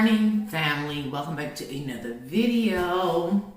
morning, family. Welcome back to another video.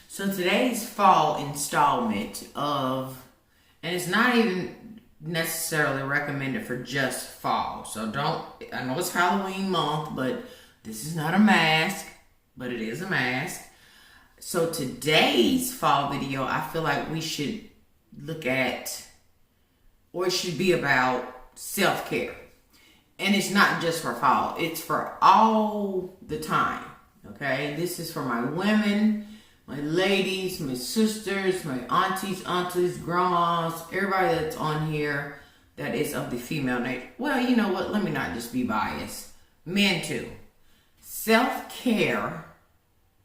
So today's fall installment of, and it's not even necessarily recommended for just fall. So I know it's Halloween month, but this is not a mask, but it is a mask. So today's fall video, I feel like we should look at, or it should be about self-care. And it's not just for fall, it's for all the time, okay? This is for my women, my ladies, my sisters, my aunties, grandmas, everybody that's on here that is of the female nature. Well, you know what? Let me not just be biased. Men too. Self-care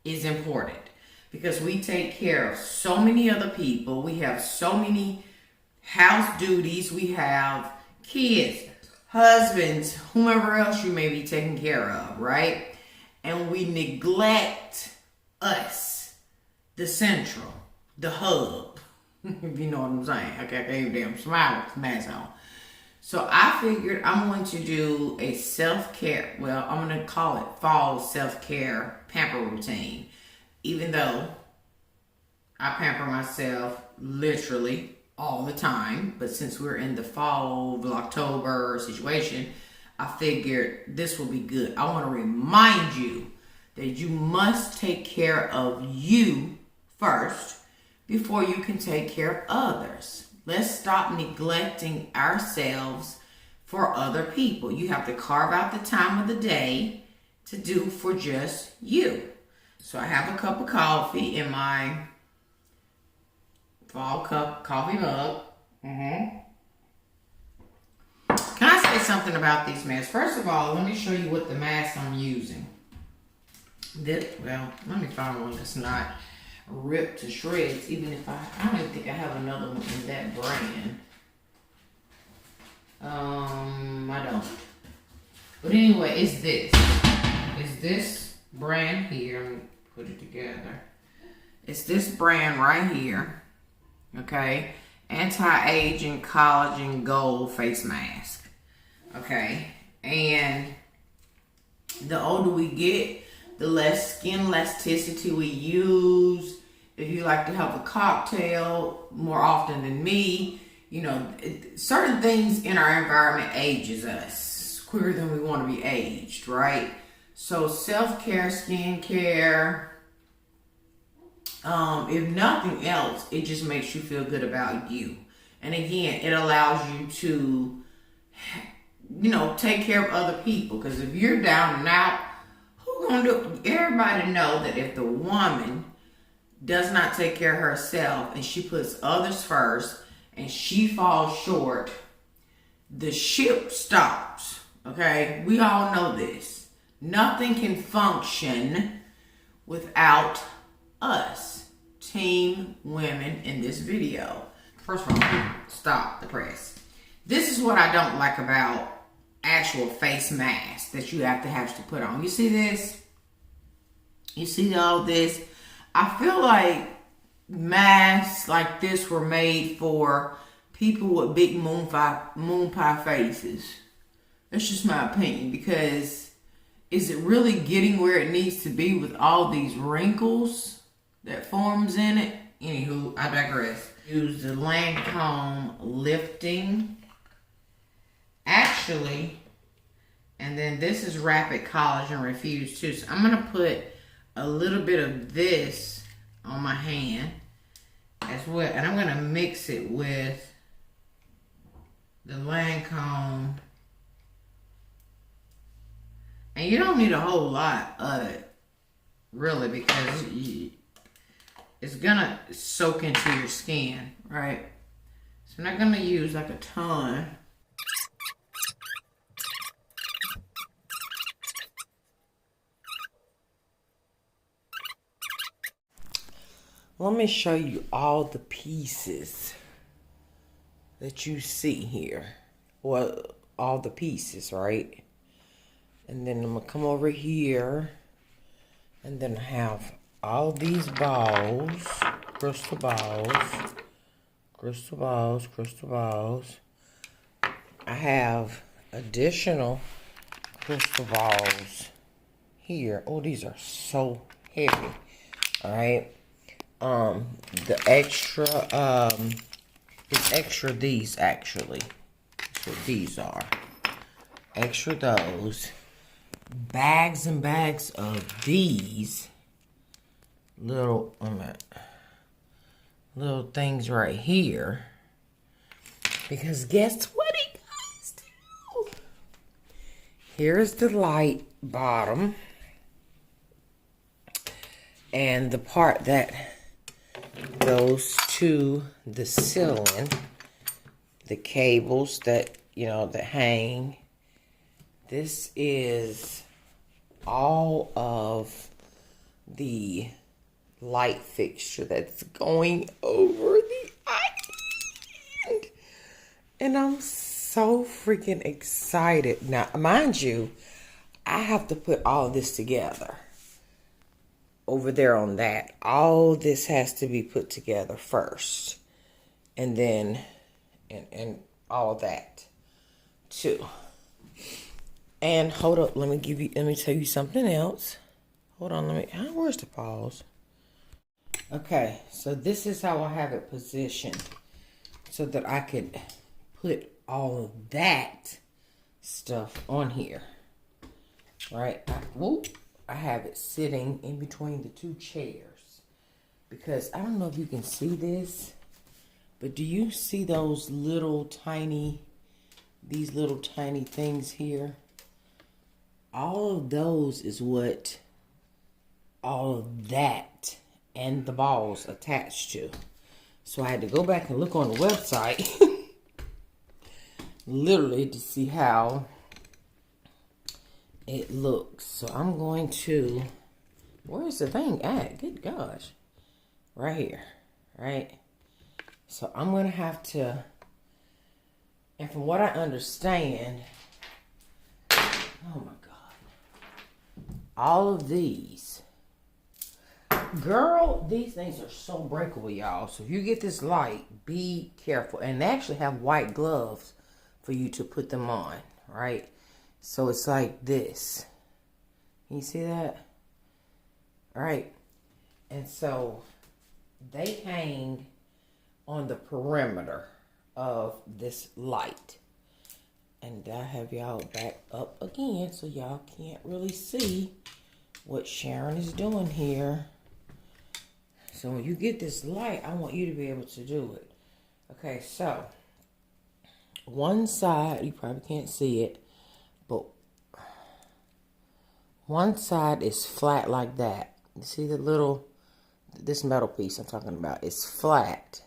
is important because we take care of so many other people. We have so many house duties. We have kids, husbands, whomever else you may be taking care of, right? And we neglect us, the central, the hub, if you know what I'm saying. Okay, I can't even damn smile with the mask on. So I figured I'm going to do a self-care, well, I'm going to call it fall self-care pamper routine. Even though I pamper myself literally all the time, but since we're in the fall of October situation, I figured this will be good. I want to remind you that you must take care of you first before you can take care of others. Let's stop neglecting ourselves for other people. You have to carve out the time of the day to do for just you. So I have a cup of coffee in my fall cup coffee mug. Can I say something about these masks? First of all, let me show you what the mask I'm using. Well, let me find one that's not ripped to shreds. Even if I don't even think I have another one in that brand. I don't. But anyway, it's this. It's this brand here. Let me put it together. It's this brand right here. Okay, anti-aging collagen gold face mask. Okay, and the older we get, the less skin elasticity we use. If you like to have a cocktail more often than me, you know, certain things in our environment ages us quicker than we want to be aged, right? So self-care, skincare, if nothing else, it just makes you feel good about you. And again, it allows you to, you know, take care of other people. Because if you're down and out, who gonna do it? Everybody know that if the woman does not take care of herself and she puts others first and she falls short, the ship stops. Okay? We all know this. Nothing can function without us, team women, in this video. First of all, stop the press. This is what I don't like about actual face masks that you have to put on. You see this? You see all this? I feel like masks like this were made for people with big moon pie faces. That's just my opinion, because is it really getting where it needs to be with all these wrinkles that forms in it? Anywho, I digress. Use the Lancome lifting. Actually, and then this is Rapid Collagen Refuse too. So I'm going to put a little bit of this on my hand as well. And I'm going to mix it with the Lancome. And you don't need a whole lot of it, really, because it's gonna soak into your skin, right? So I'm not gonna use like a ton. Let me show you all the pieces that you see here. Well, all the pieces, right? And then I'm gonna come over here and then have all these balls, crystal balls. I have additional crystal balls here. Oh, these are so heavy. Alright. The extra, it's extra these actually. That's what these are. Extra those. Bags and bags of these little, little things right here. Because guess what it goes to? Here's the light bottom. And the part that goes to the ceiling. The cables that, that hang. This is all of the light fixture that's going over the island. And I'm so freaking excited. Now, mind you, I have to put all of this together. Over there on that. All this has to be put together first. And then, and all that too. And hold up, let me tell you something else. Hold on, where's the pause? Okay, so this is how I have it positioned. So that I could put all of that stuff on here. Right? I have it sitting in between the two chairs. Because I don't know if you can see this. But do you see those little tiny, these little tiny things here? All of those is what all of that and the balls attached to. So I had to go back and look on the website. Literally to see how it looks. So I'm going to, where's the thing at? Good gosh. Right here. Right? So I'm going to have to, and from what I understand, oh my God. All of these. Girl, these things are so breakable, y'all. So if you get this light, be careful. And they actually have white gloves for you to put them on, right? So it's like this. Can you see that? All right. And so they hang on the perimeter of this light. And I have y'all back up again so y'all can't really see what Sharon is doing here. So when you get this light, I want you to be able to do it. Okay, so one side, you probably can't see it, but one side is flat like that. You see the little, this metal piece I'm talking about is flat.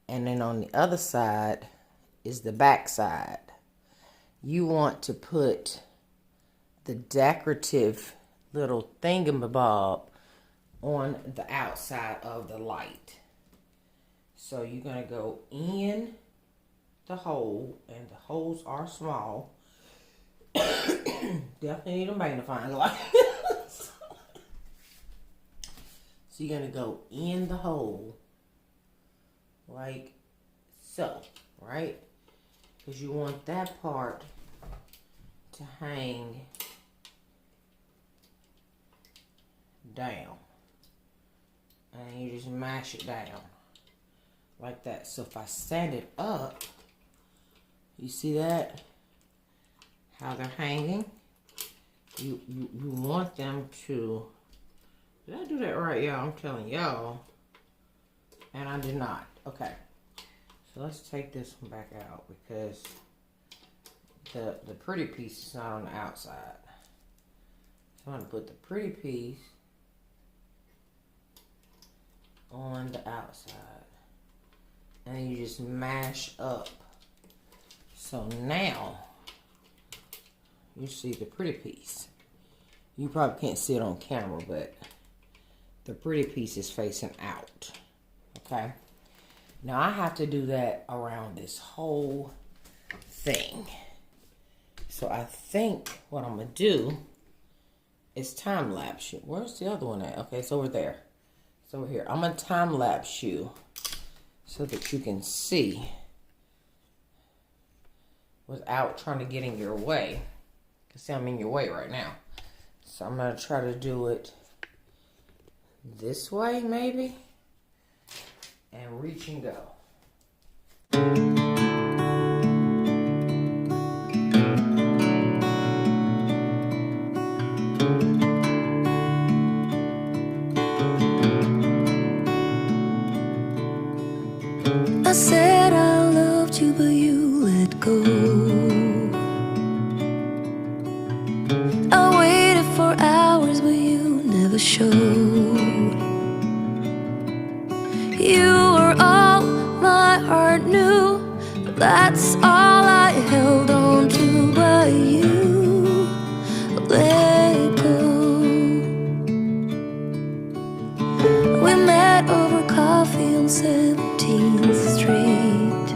And then on the other side is the back side. You want to put the decorative little thingamabob on the outside of the light. So you're going to go in the hole, and the holes are small. Definitely need a magnifying glass. So you're going to go in the hole like so, right? Because you want that part to hang down. And you just mash it down like that. So if I stand it up, you see that? How they're hanging? You want them to, did I do that right, y'all? I'm telling y'all. And I did not. Okay. So let's take this one back out because the pretty piece is not on the outside. So I'm going to put the pretty piece on the outside. And you just mash up. So now you see the pretty piece. You probably can't see it on camera, but the pretty piece is facing out. Okay? Now I have to do that around this whole thing. So I think what I'm going to do is time lapse you. Where's the other one at? Okay, it's over there. It's over here. I'm going to time lapse you so that you can see without trying to get in your way. Because see, I'm in your way right now. So I'm going to try to do it this way maybe. And reach and go. I said I loved you, but you let go. I waited for hours, but you never showed. You were all my heart knew, but that's all I held on to. But you let go. We met over coffee on 17th Street.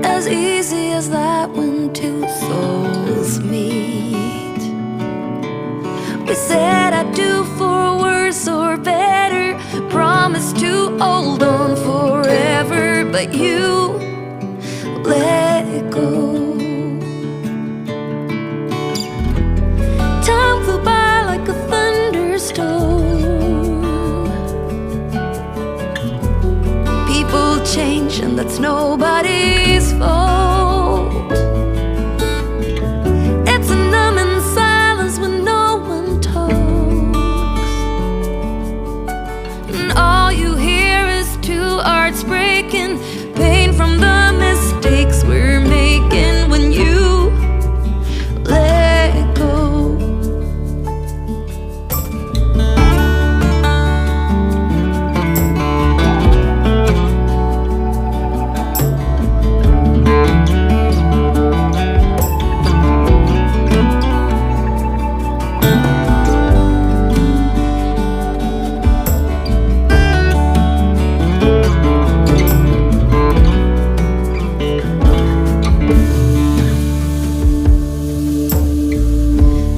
As easy as that when two souls meet. We said I do for worse or better, promised to hold on forever, but you let go. Time flew by like a thunderstorm. People change and that's nobody's fault. It's a numbing silence when no one talks, and all you hear is two hearts breaking, pain from the mistakes we're making. When you let go,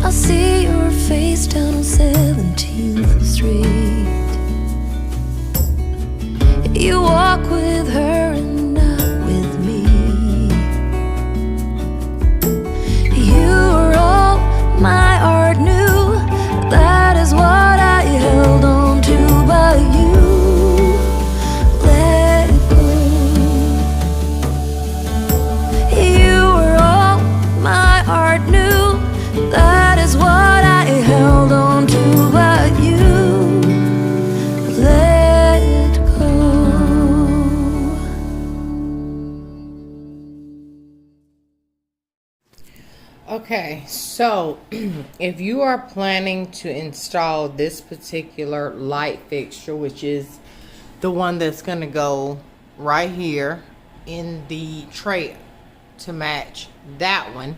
I see your face down on 17th Street. You walk with her and not with me. You were all my heart knew, that is what I held on to. But you let go. You were all my heart knew, that is what I held on to. But you let go. Okay, so if you are planning to install this particular light fixture, which is the one that's going to go right here in the tray to match that one,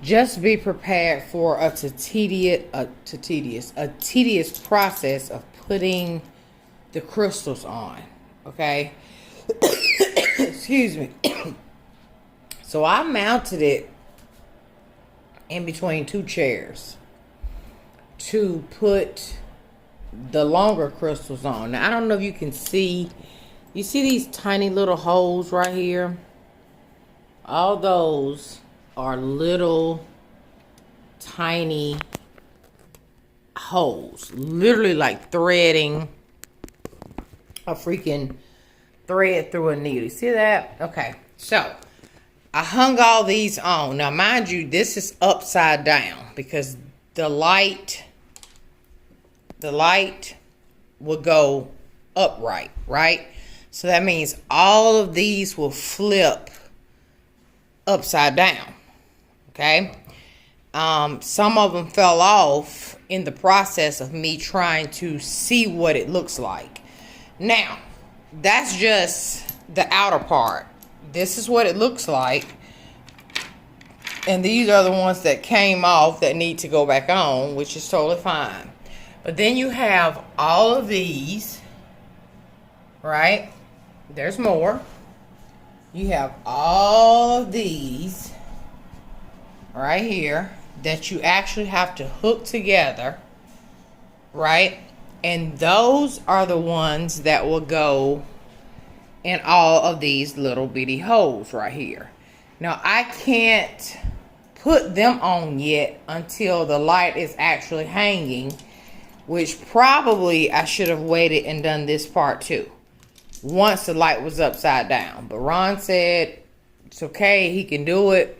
just be prepared for a tedious process of putting the crystals on. Okay. Excuse me. So I mounted it in between two chairs to put the longer crystals on. Now I don't know if you can see. You see these tiny little holes right here? All those are little tiny holes, literally like threading a freaking thread through a needle. See that? Okay, so I hung all these on. Now mind you, this is upside down because the light will go upright, right? So that means all of these will flip upside down. Okay. Some of them fell off in the process of me trying to see what it looks like. Now, that's just the outer part. This is what it looks like. And these are the ones that came off that need to go back on, which is totally fine. But then you have all of these, right? There's more. You have all of these right here that you actually have to hook together, right? And those are the ones that will go in all of these little bitty holes right here. Now I can't put them on yet until the light is actually hanging, which probably I should have waited and done this part too once the light was upside down. But Ron said it's okay, he can do it.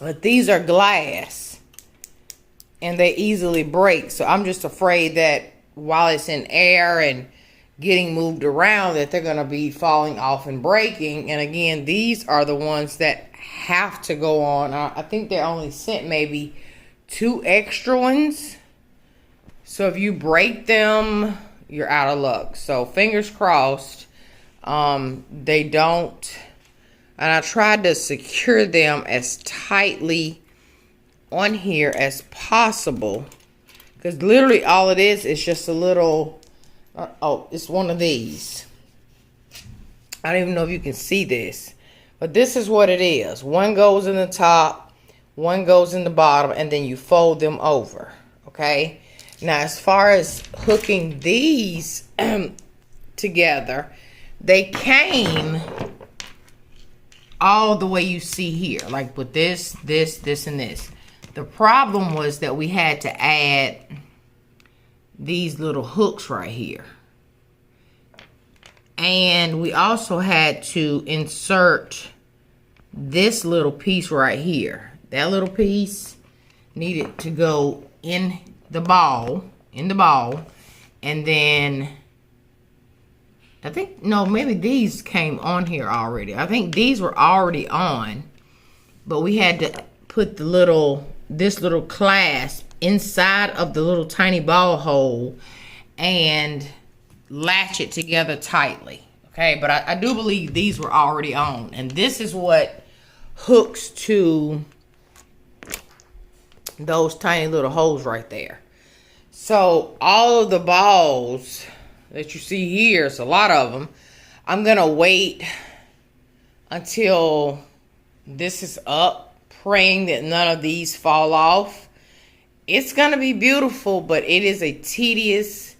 But these are glass and they easily break. So I'm just afraid that while it's in air and getting moved around, that they're going to be falling off and breaking. And again, these are the ones that have to go on. I think they only sent maybe 2 extra ones. So if you break them, you're out of luck. So fingers crossed, they don't. And I tried to secure them as tightly on here as possible. Because literally all it is just a little, oh, it's one of these. I don't even know if you can see this. But this is what it is. One goes in the top, one goes in the bottom, and then you fold them over. Okay? Now, as far as hooking these together, they came all the way you see here. Like with this, this, and this. The problem was that we had to add these little hooks right here. And we also had to insert this little piece right here. That little piece needed to go in the ball. And then, I think, no, maybe these came on here already. I think these were already on. But we had to put this little clasp inside of the little tiny ball hole and latch it together tightly. Okay, but I do believe these were already on. And this is what hooks to those tiny little holes right there. So all of the balls that you see here, it's a lot of them, I'm going to wait until this is up, praying that none of these fall off. It's going to be beautiful, but it is a tedious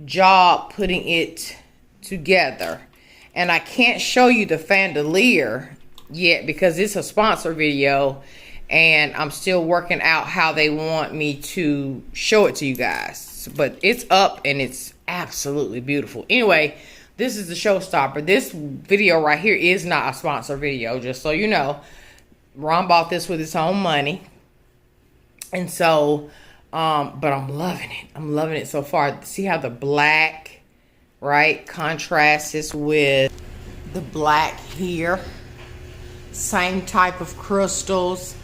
job putting it together. And I can't show you the fandelier yet because it's a sponsor video and I'm still working out how they want me to show it to you guys. But it's up and it's absolutely beautiful. Anyway, this is the showstopper. This video right here is not a sponsor video, just so you know. Ron bought this with his own money. And so, but I'm loving it. I'm loving it so far. See how the black, right, contrasts with the black here. Same type of crystals.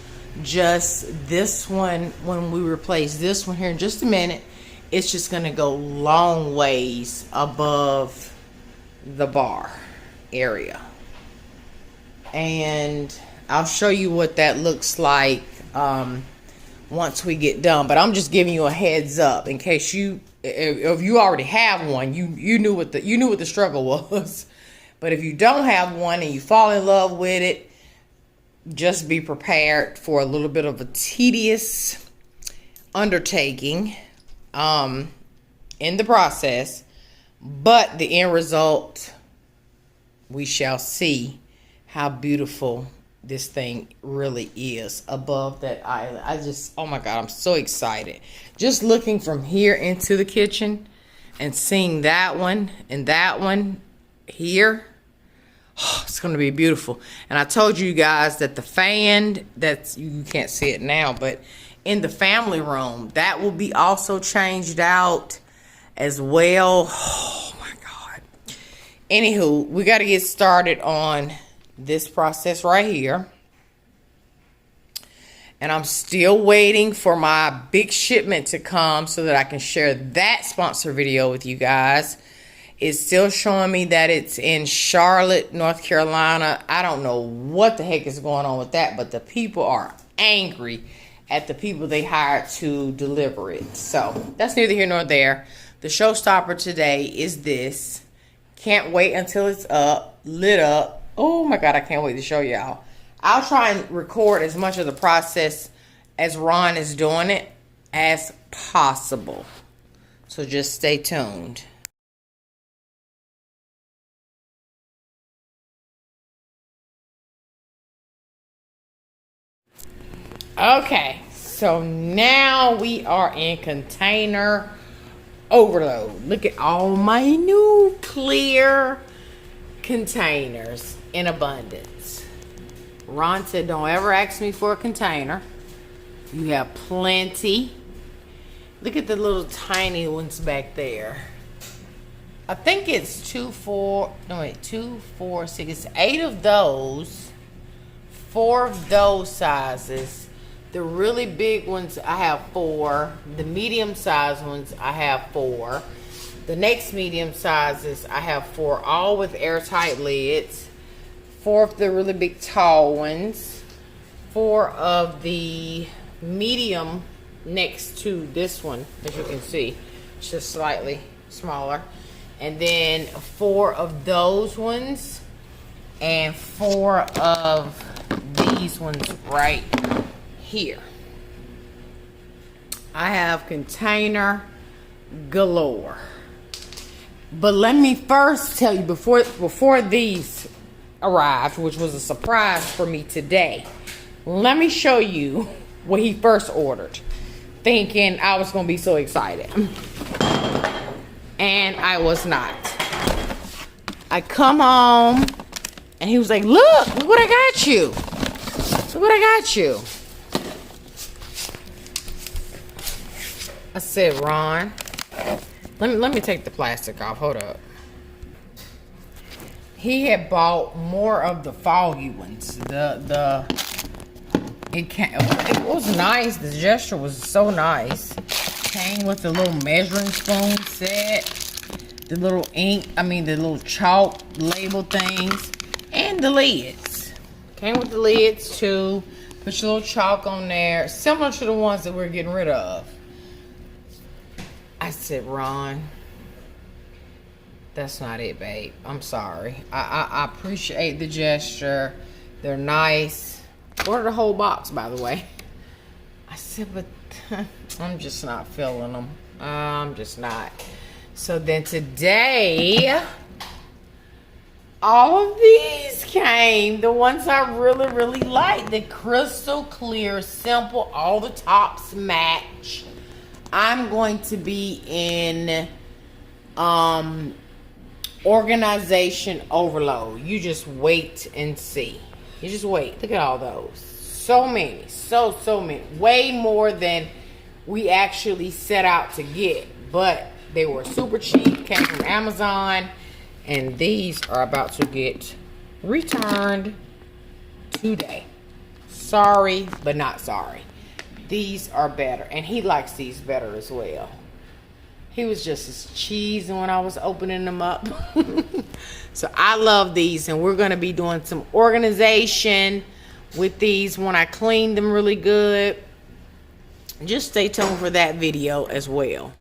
Just this one, when we replace this one here in just a minute, it's just going to go long ways above the bar area. And I'll show you what that looks like once we get done. But I'm just giving you a heads up in case if you already have one, you knew what the struggle was. But if you don't have one and you fall in love with it, just be prepared for a little bit of a tedious undertaking in the process. But the end result, we shall see how beautiful this thing really is above that island. Oh my God, I'm so excited. Just looking from here into the kitchen and seeing that one and that one here. Oh, it's going to be beautiful. And I told you guys that the fan, you can't see it now, but in the family room, that will be also changed out as well. Oh my God. Anywho, we got to get started on this process right here. And I'm still waiting for my big shipment to come so that I can share that sponsor video with you guys. It's still showing me that it's in Charlotte, North Carolina. I don't know what the heck is going on with that, but the people are angry at the people they hired to deliver it. So that's neither here nor there. The showstopper today is this. Can't wait until it's up, lit up. Oh my God, I can't wait to show y'all. I'll try and record as much of the process as Ron is doing it as possible. So just stay tuned. Okay, so now we are in container overload. Look at all my new clear containers in abundance. Ron said, don't ever ask me for a container. You have plenty. Look at the little tiny ones back there. I think it's 2, 4, 6. It's 8 of those. 4 of those sizes. The really big ones, I have 4. The medium sized ones, I have 4. The next medium sizes, I have 4, all with airtight lids. 4 of the really big tall ones. 4 of the medium next to this one, as you can see. It's just slightly smaller. And then 4 of those ones. And 4 of these ones right here. I have container galore. But let me first tell you, before these arrived, which was a surprise for me today, let me show you what he first ordered, thinking I was gonna be so excited, and I was not. I come home and he was like, look what I got you. Look what I got you. I said, Ron, let me take the plastic off. Hold up. He had bought more of the foggy ones. It was nice. The gesture was so nice. Came with the little measuring spoon set, the little the little chalk label things, and the lids. Came with the lids too. Put your little chalk on there, similar to the ones that we're getting rid of. I said, Ron, that's not it, babe. I'm sorry. I appreciate the gesture. They're nice. Ordered a whole box, by the way. I said, but I'm just not feeling them. I'm just not. So then today, all of these came. The ones I really, really like. The crystal clear, simple, all the tops match. I'm going to be in organization overload. You just wait and see. You just wait. Look at all those. So many. So many. Way more than we actually set out to get. But they were super cheap. Came from Amazon. And these are about to get returned today. Sorry, but not sorry. These are better. And he likes these better as well. He was just as cheesing when I was opening them up. So I love these. And we're going to be doing some organization with these when I clean them really good. Just stay tuned for that video as well.